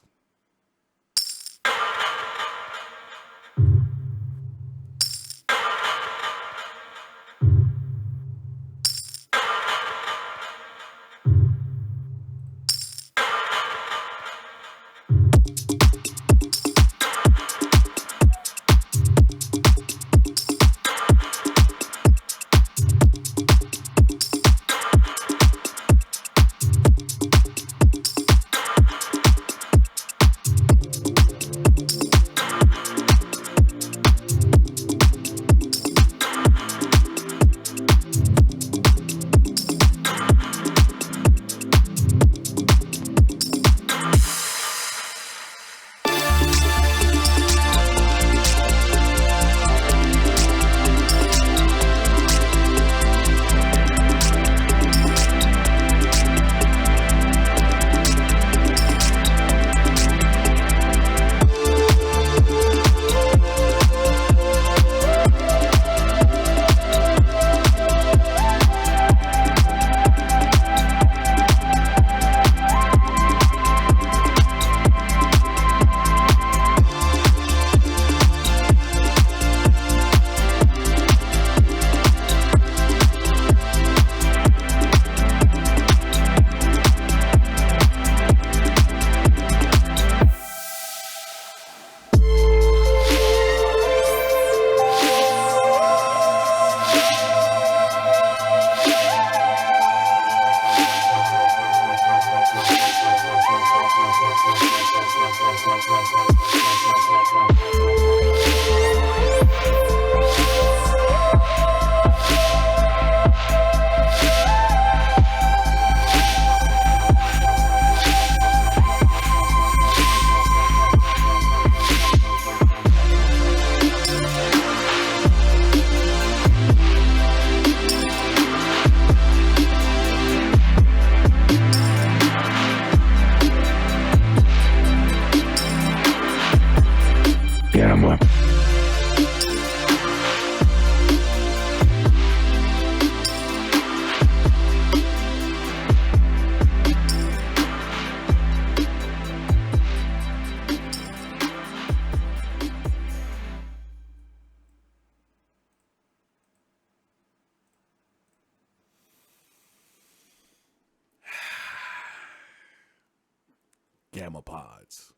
Gamma Pods.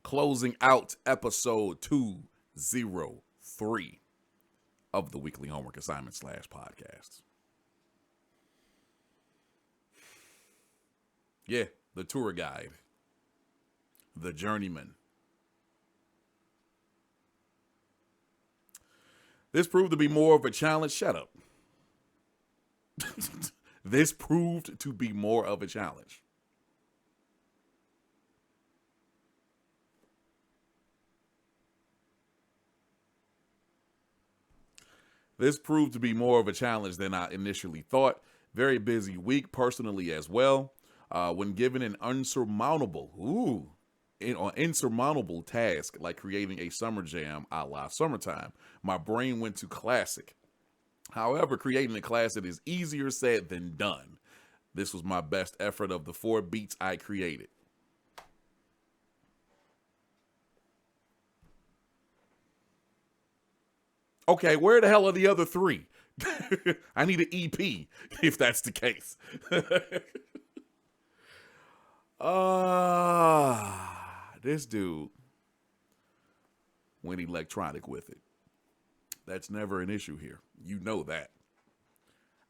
Closing out episode 203 of the weekly homework assignment / podcast. Yeah, the tour guide. The journeyman. This proved to be more of a challenge. Shut up. This proved to be more of a challenge. This proved to be more of a challenge than I initially thought. Very busy week personally as well. When given an insurmountable task like creating a summer jam a la summertime, my brain went to classic. However, creating a classic is easier said than done. This was my best effort of the 4 beats I created. Okay, where the hell are the other 3? I need an EP if that's the case. This dude went electronic with it. That's never an issue here. You know that.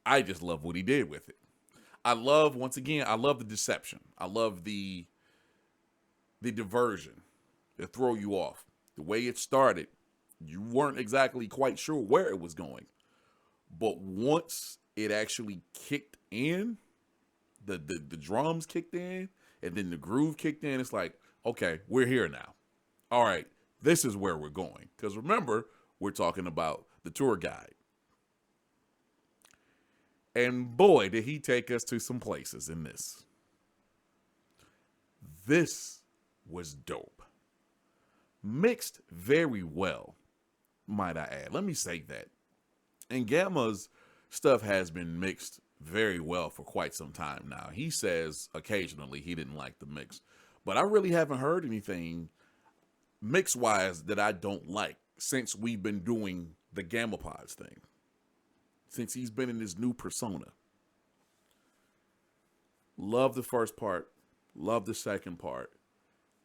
I just love what he did with it. I love the deception. I love the diversion to throw you off. The way it started, you weren't exactly quite sure where it was going. But once it actually kicked in, the drums kicked in, and then the groove kicked in, it's like, okay, we're here now. All right, this is where we're going. Because remember, we're talking about the tour guide. And boy, did he take us to some places in this. This was dope. Mixed very well, might I add. Let me say that. And Gamma's stuff has been mixed very well for quite some time now. He says occasionally he didn't like the mix, but I really haven't heard anything mix-wise that I don't like since we've been doing the Gamma Pods thing. Since he's been in this new persona. Love the first part. Love the second part.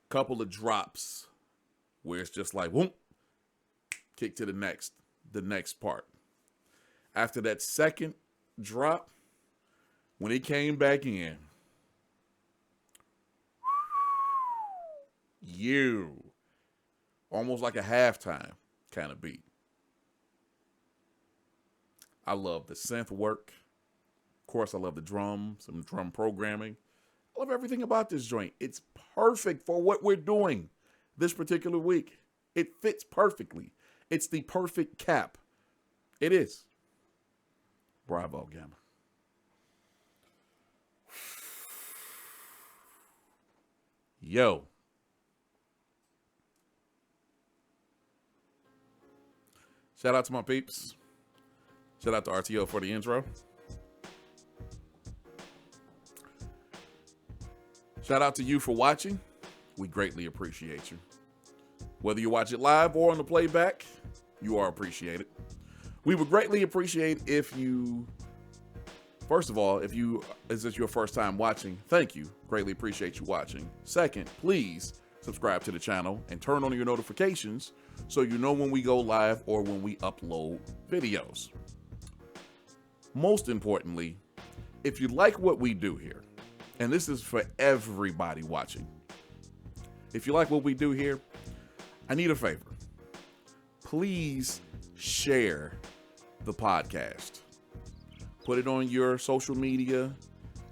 Couple of drops where it's just like, whoop, kick to the next part. After that second drop, when he came back in, almost like a halftime kind of beat. I love the synth work. Of course, I love the drums and drum programming. I love everything about this joint. It's perfect for what we're doing this particular week. It fits perfectly. It's the perfect cap. It is. Bravo, Gamma. Yo. Shout out to my peeps. Shout out to RTO for the intro. Shout out to you for watching. We greatly appreciate you. Whether you watch it live or on the playback, you are appreciated. We would greatly appreciate if you, first of all, is this your first time watching? Thank you. Greatly appreciate you watching. Second, please subscribe to the channel and turn on your notifications so you know when we go live or when we upload videos. Most importantly, if you like what we do here, and this is for everybody watching, if you like what we do here, I need a favor. Please share the podcast. Put it on your social media.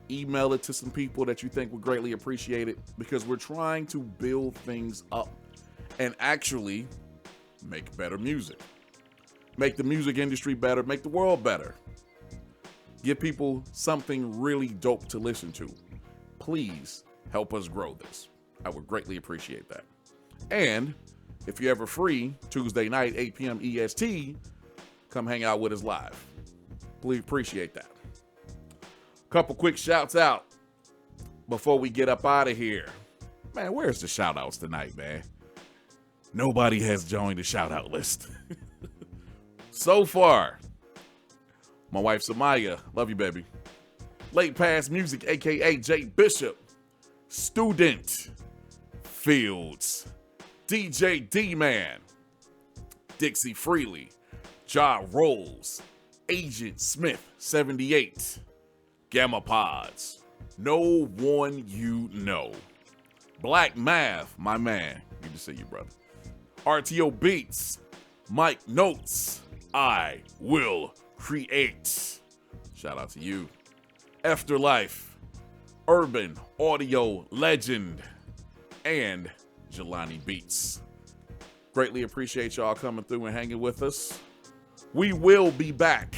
Email it to some people that you think would greatly appreciate it, because we're trying to build things up and actually make better music. Make the music industry better, make the world better. Give people something really dope to listen to. Please help us grow this. I would greatly appreciate that. And if you're ever free, Tuesday night, 8 p.m. EST, come hang out with us live. Please appreciate that. Couple quick shouts out before we get up out of here. Man, where's the shout outs tonight, man? Nobody has joined the shout out list. So far, my wife Samaya, love you, baby. Late Pass Music, aka Jay Bishop, Student Fields, DJ D-Man, Dixie Freely, Ja Rolls, Agent Smith 78, Gamma Pods, No One You Know, Black Math, my man, good to see you, brother. RTO Beats, Mike Notes, I Will Create. Shout out to you. Afterlife, Urban Audio Legend, and Jelani Beats. Greatly appreciate y'all coming through and hanging with us. We will be back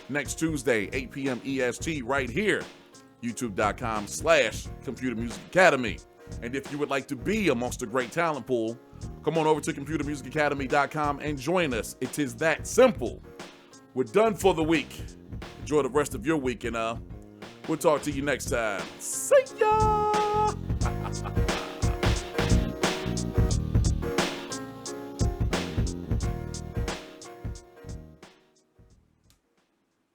next Tuesday, 8 p.m. EST, right here, youtube.com/Computer Music Academy. And if you would like to be amongst the great talent pool, come on over to computermusicacademy.com and join us. It is that simple. We're done for the week. Enjoy the rest of your week, and we'll talk to you next time. See ya!